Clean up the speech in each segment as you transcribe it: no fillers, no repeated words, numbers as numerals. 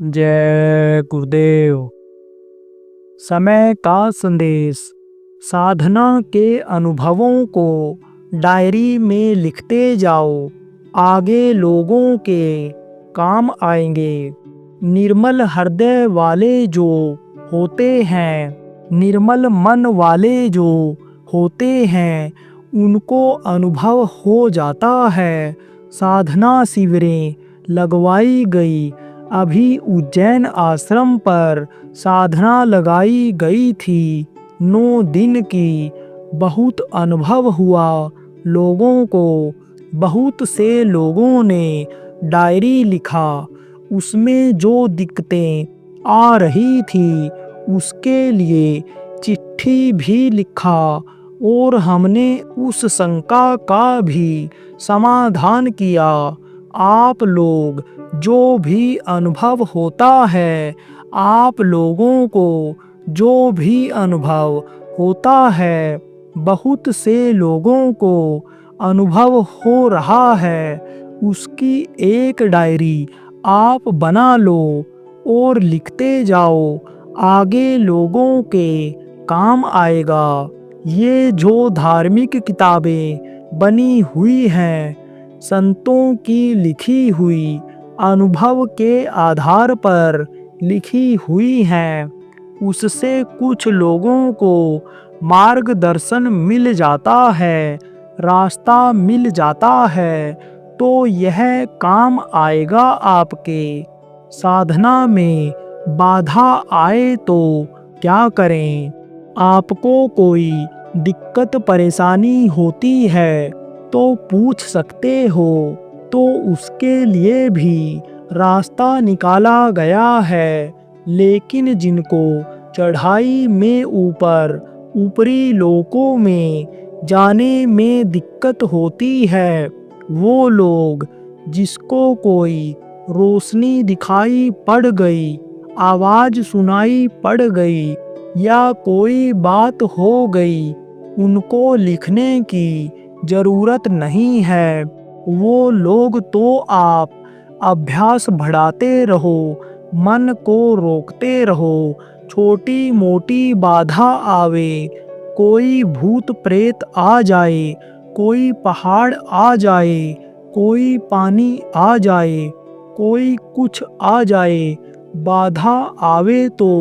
जय गुरुदेव। समय का संदेश। साधना के अनुभवों को डायरी में लिखते जाओ, आगे लोगों के काम आएंगे। निर्मल हृदय वाले जो होते हैं, निर्मल मन वाले जो होते हैं, उनको अनुभव हो जाता है। साधना शिविरें लगवाई गई। अभी उज्जैन आश्रम पर साधना लगाई गई थी। 9 दिन की। बहुत अनुभव हुआ लोगों को। बहुत से लोगों ने डायरी लिखा। उसमें जो दिक्कतें आ रही थी उसके लिए चिट्ठी भी लिखा और हमने उस शंका का भी समाधान किया। आप लोग जो भी अनुभव होता है, आप लोगों को जो भी अनुभव होता है, बहुत से लोगों को अनुभव हो रहा है, उसकी एक डायरी आप बना लो और लिखते जाओ, आगे लोगों के काम आएगा। ये जो धार्मिक किताबें बनी हुई हैं, संतों की लिखी हुई, अनुभव के आधार पर लिखी हुई हैं, उससे कुछ लोगों को मार्गदर्शन मिल जाता है, रास्ता मिल जाता है, तो यह काम आएगा आपके। साधना में बाधा आए तो क्या करें? आपको कोई दिक्कत परेशानी होती है तो पूछ सकते हो, तो उसके लिए भी रास्ता निकाला गया है। लेकिन जिनको चढ़ाई में ऊपरी लोकों में जाने में दिक्कत होती है, वो लोग जिसको कोई रोशनी दिखाई पड़ गई, आवाज़ सुनाई पड़ गई या कोई बात हो गई, उनको लिखने की ज़रूरत नहीं है। वो लोग तो आप अभ्यास बढ़ाते रहो, मन को रोकते रहो। छोटी मोटी बाधा आवे, कोई भूत प्रेत आ जाए, कोई पहाड़ आ जाए, कोई पानी आ जाए, कोई कुछ आ जाए, बाधा आवे तो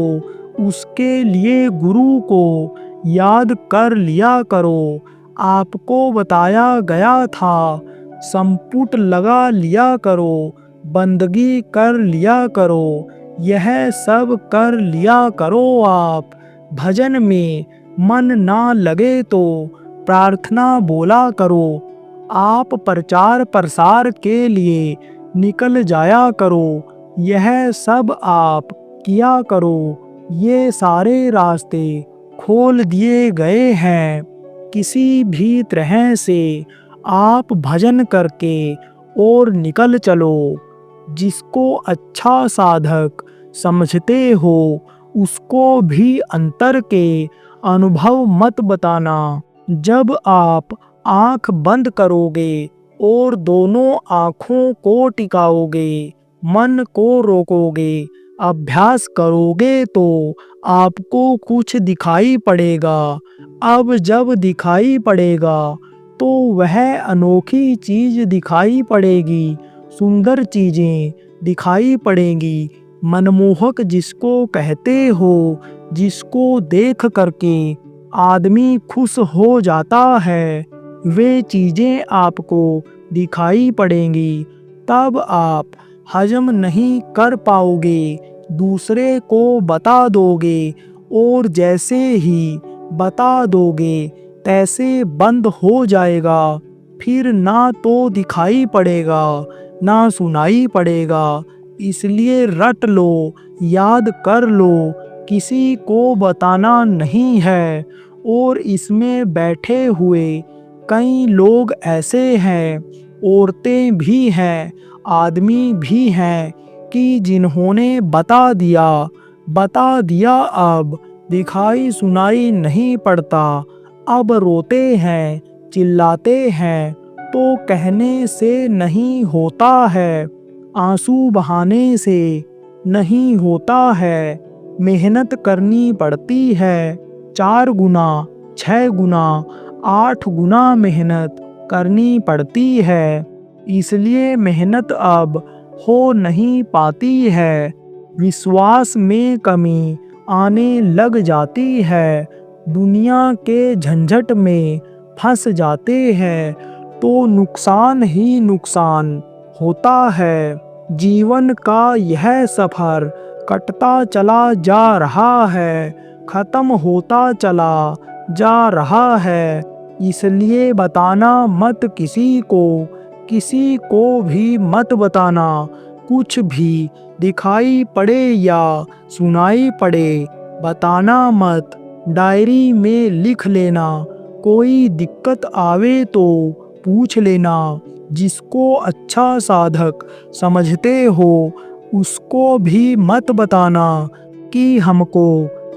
उसके लिए गुरु को याद कर लिया करो। आपको बताया गया था, संपुट लगा लिया करो, बंदगी कर लिया करो, यह सब कर लिया करो आप। भजन में मन ना लगे तो प्रार्थना बोला करो। आप प्रचार प्रसार के लिए निकल जाया करो, यह सब आप किया करो। ये सारे रास्ते खोल दिए गए हैं। किसी भी तरह से आप भजन करके और निकल चलो। जिसको अच्छा साधक समझते हो, उसको भी अंतर के अनुभव मत बताना। जब आप आँख बंद करोगे और दोनों आँखों को टिकाओगे, मन को रोकोगे, अभ्यास करोगे तो आपको कुछ दिखाई पड़ेगा। अब जब दिखाई पड़ेगा तो वह अनोखी चीज़ दिखाई पड़ेगी, सुंदर चीज़ें दिखाई पड़ेंगी। मनमोहक जिसको कहते हो, जिसको देख करके आदमी खुश हो जाता है, वे चीज़ें आपको दिखाई पड़ेंगी। तब आप हजम नहीं कर पाओगे, दूसरे को बता दोगे और जैसे ही बता दोगे तैसे बंद हो जाएगा। फिर ना तो दिखाई पड़ेगा, ना सुनाई पड़ेगा। इसलिए रट लो, याद कर लो, किसी को बताना नहीं है। और इसमें बैठे हुए कई लोग ऐसे हैं, औरतें भी हैं, आदमी भी हैं कि जिन्होंने बता दिया, अब दिखाई सुनाई नहीं पड़ता। अब रोते हैं, चिल्लाते हैं, तो कहने से नहीं होता है, आंसू बहाने से नहीं होता है, मेहनत करनी पड़ती है। 4 गुना, 6 गुना, 8 गुना मेहनत करनी पड़ती है। इसलिए मेहनत अब हो नहीं पाती है। विश्वास में कमी आने लग जाती है। दुनिया के झंझट में फंस जाते हैं तो नुकसान ही नुकसान होता है। जीवन का यह सफ़र कटता चला जा रहा है, ख़त्म होता चला जा रहा है। इसलिए बताना मत किसी को भी मत बताना। कुछ भी दिखाई पड़े या सुनाई पड़े, बताना मत, डायरी में लिख लेना। कोई दिक्कत आवे तो पूछ लेना। जिसको अच्छा साधक समझते हो उसको भी मत बताना कि हमको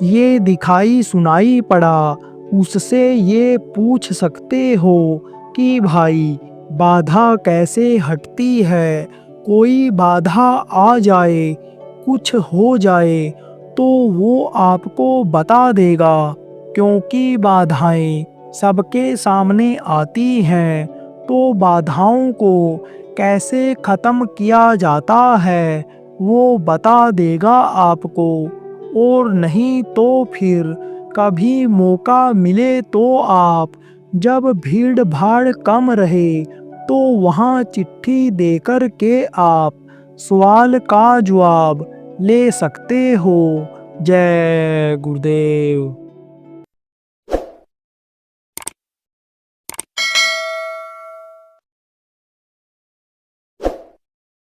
ये दिखाई सुनाई पड़ा। उससे ये पूछ सकते हो कि भाई बाधा कैसे हटती है। कोई बाधा आ जाए, कुछ हो जाए तो वो आपको बता देगा, क्योंकि बाधाएं सबके सामने आती हैं। तो बाधाओं को कैसे ख़त्म किया जाता है वो बता देगा आपको। और नहीं तो फिर कभी मौका मिले तो आप, जब भीड़ भाड़ कम रहे तो वहाँ चिट्ठी देकर के आप सवाल का जवाब ले सकते हो। जय गुरुदेव।